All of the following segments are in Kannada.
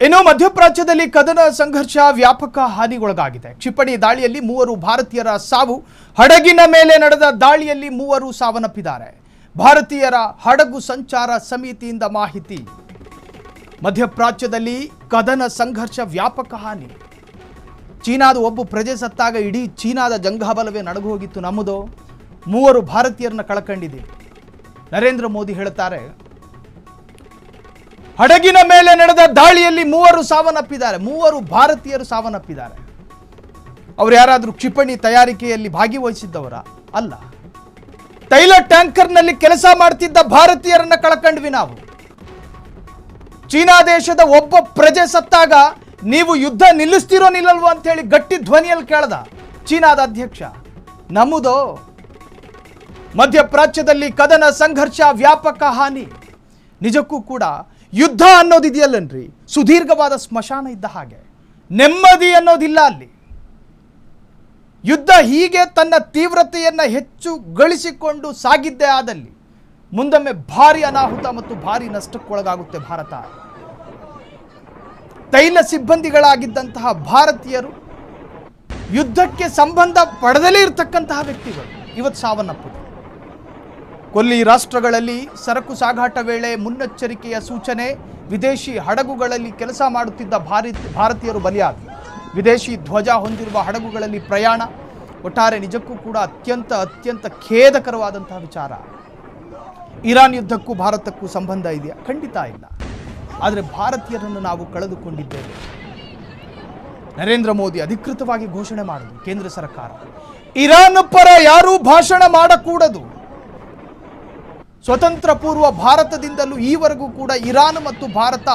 ಇನ್ನು ಮಧ್ಯಪ್ರಾಚ್ಯದಲ್ಲಿ ಕದನ ಸಂಘರ್ಷ ವ್ಯಾಪಕ ಹಾನಿಗೊಳಗಾಗಿದೆ. ಕ್ಷಿಪಣಿ ದಾಳಿಯಲ್ಲಿ 3 ಭಾರತೀಯರ ಸಾವು. ಹಡಗಿನ ಮೇಲೆ ನಡೆದ ದಾಳಿಯಲ್ಲಿ 3 ಸಾವನ್ನಪ್ಪಿದ್ದಾರೆ. ಭಾರತೀಯರ ಹಡಗು ಸಂಚಾರ ಸಮಿತಿಯಿಂದ ಮಾಹಿತಿ. ಮಧ್ಯಪ್ರಾಚ್ಯದಲ್ಲಿ ಕದನ ಸಂಘರ್ಷ ವ್ಯಾಪಕ ಹಾನಿ. ಚೀನಾದ ಒಬ್ಬ ಪ್ರಜೆ ಸತ್ತಾಗ ಇಡೀ ಚೀನಾದ ಜಂಘಾಬಲವೇ ನಡಗೋಗಿತ್ತು. ನಮ್ಮದು 3 ಭಾರತೀಯರನ್ನ ಕಳಕೊಂಡಿದ್ದೀವಿ. ನರೇಂದ್ರ ಮೋದಿ ಹೇಳುತ್ತಾರೆ, ಹಡಗಿನ ಮೇಲೆ ನಡೆದ ದಾಳಿಯಲ್ಲಿ 3 ಸಾವನ್ನಪ್ಪಿದ್ದಾರೆ. 3 ಭಾರತೀಯರು ಸಾವನ್ನಪ್ಪಿದ್ದಾರೆ. ಅವರು ಯಾರಾದರೂ ಕ್ಷಿಪಣಿ ತಯಾರಿಕೆಯಲ್ಲಿ ಭಾಗಿವಹಿಸಿದ್ದವರ ಅಲ್ಲ. ತೈಲ ಟ್ಯಾಂಕರ್ನಲ್ಲಿ ಕೆಲಸ ಮಾಡ್ತಿದ್ದ ಭಾರತೀಯರನ್ನ ಕಳಕೊಂಡ್ವಿ ನಾವು. ಚೀನಾ ದೇಶದ ಒಬ್ಬ ಪ್ರಜೆ ಸತ್ತಾಗ ನೀವು ಯುದ್ಧ ನಿಲ್ಲಿಸ್ತಿರೋ ನಿಲ್ಲಲ್ವೋ ಅಂತ ಹೇಳಿ ಗಟ್ಟಿ ಧ್ವನಿಯಲ್ಲಿ ಕೇಳ್ದ ಚೀನಾದ ಅಧ್ಯಕ್ಷ. ನಮ್ಮದು ಮಧ್ಯಪ್ರಾಚ್ಯದಲ್ಲಿ ಕದನ ಸಂಘರ್ಷ ವ್ಯಾಪಕ ಹಾನಿ. ನಿಜಕ್ಕೂ ಕೂಡ ಯುದ್ಧ ಅನ್ನೋದಿದೆಯಲ್ಲನ್ರಿ, ಸುದೀರ್ಘವಾದ ಸ್ಮಶಾನ ಇದ್ದ ಹಾಗೆ. ನೆಮ್ಮದಿ ಅನ್ನೋದಿಲ್ಲ ಅಲ್ಲಿ. ಯುದ್ಧ ಹೀಗೆ ತನ್ನ ತೀವ್ರತೆಯನ್ನು ಹೆಚ್ಚು ಗಳಿಸಿಕೊಂಡು ಸಾಗಿದ್ದೇ ಆದಲ್ಲಿ ಮುಂದೊಮ್ಮೆ ಭಾರಿ ಅನಾಹುತ ಮತ್ತು ಭಾರಿ ನಷ್ಟಕ್ಕೊಳಗಾಗುತ್ತೆ ಭಾರತ. ತೈಲ ಸಿಬ್ಬಂದಿಗಳಾಗಿದ್ದಂತಹ ಭಾರತೀಯರು, ಯುದ್ಧಕ್ಕೆ ಸಂಬಂಧ ಪಡೆದಲೇ ಇರತಕ್ಕಂತಹ ವ್ಯಕ್ತಿಗಳು ಇವತ್ತು ಸಾವನ್ನಪ್ಪಿದೆ. ಕೊಲ್ಲಿ ರಾಷ್ಟ್ರಗಳಲ್ಲಿ ಸರಕು ಸಾಗಾಟ ವೇಳೆ ಮುನ್ನೆಚ್ಚರಿಕೆಯ ಸೂಚನೆ. ವಿದೇಶಿ ಹಡಗುಗಳಲ್ಲಿ ಕೆಲಸ ಮಾಡುತ್ತಿದ್ದ ಭಾರತೀಯರು ಬಲಿಯಾದರು. ವಿದೇಶಿ ಧ್ವಜ ಹೊಂದಿರುವ ಹಡಗುಗಳಲ್ಲಿ ಪ್ರಯಾಣ. ಒಟ್ಟಾರೆ ನಿಜಕ್ಕೂ ಕೂಡ ಅತ್ಯಂತ ಖೇದಕರವಾದಂತಹ ವಿಚಾರ. ಇರಾನ್ ಯುದ್ಧಕ್ಕೂ ಭಾರತಕ್ಕೂ ಸಂಬಂಧ ಇದೆಯಾ? ಖಂಡಿತ ಇಲ್ಲ. ಆದರೆ ಭಾರತೀಯರನ್ನು ನಾವು ಕಳೆದುಕೊಂಡಿದ್ದೇವೆ. ನರೇಂದ್ರ ಮೋದಿ ಅಧಿಕೃತವಾಗಿ ಘೋಷಣೆ ಮಾಡಿದ್ರು ಕೇಂದ್ರ ಸರ್ಕಾರ, ಇರಾನ್ ಪರ ಯಾರೂ ಭಾಷಣ ಮಾಡಕೂಡದು. ಸ್ವತಂತ್ರ ಪೂರ್ವ ಭಾರತದಿಂದಲೂ ಈವರೆಗೂ ಕೂಡ ಇರಾನ್ ಮತ್ತು ಭಾರತ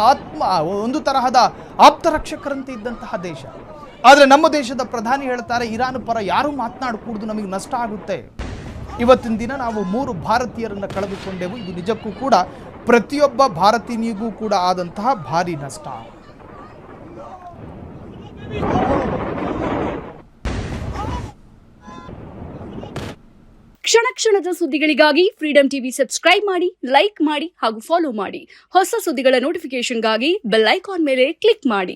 ಒಂದು ತರಹದ ಆಪ್ತರಕ್ಷಕರಂತೆ ಇದ್ದಂತಹ ದೇಶ. ಆದರೆ ನಮ್ಮ ದೇಶದ ಪ್ರಧಾನಿ ಹೇಳ್ತಾರೆ, ಇರಾನ್ ಪರ ಯಾರೂ ಮಾತನಾಡಕೂಡದು, ನಮಗೆ ನಷ್ಟ ಆಗುತ್ತೆ. ಇವತ್ತಿನ ದಿನ ನಾವು 3 ಭಾರತೀಯರನ್ನು ಕಳೆದುಕೊಂಡೆವು. ಇದು ನಿಜಕ್ಕೂ ಕೂಡ ಪ್ರತಿಯೊಬ್ಬ ಭಾರತೀಯನಿಗೂ ಕೂಡ ಆದಂತಹ ಭಾರಿ ನಷ್ಟ. ಕ್ಷಣ ಕ್ಷಣದ ಸುದ್ದಿಗಳಿಗಾಗಿ ಫ್ರೀಡಂ ಟಿವಿ ಸಬ್ಸ್ಕ್ರೈಬ್ ಮಾಡಿ, ಲೈಕ್ ಮಾಡಿ ಹಾಗೂ ಫಾಲೋ ಮಾಡಿ. ಹೊಸ ಸುದ್ದಿಗಳ ನೋಟಿಫಿಕೇಶನ್ಗಾಗಿ ಬೆಲ್ ಐಕಾನ್ ಮೇಲೆ ಕ್ಲಿಕ್ ಮಾಡಿ.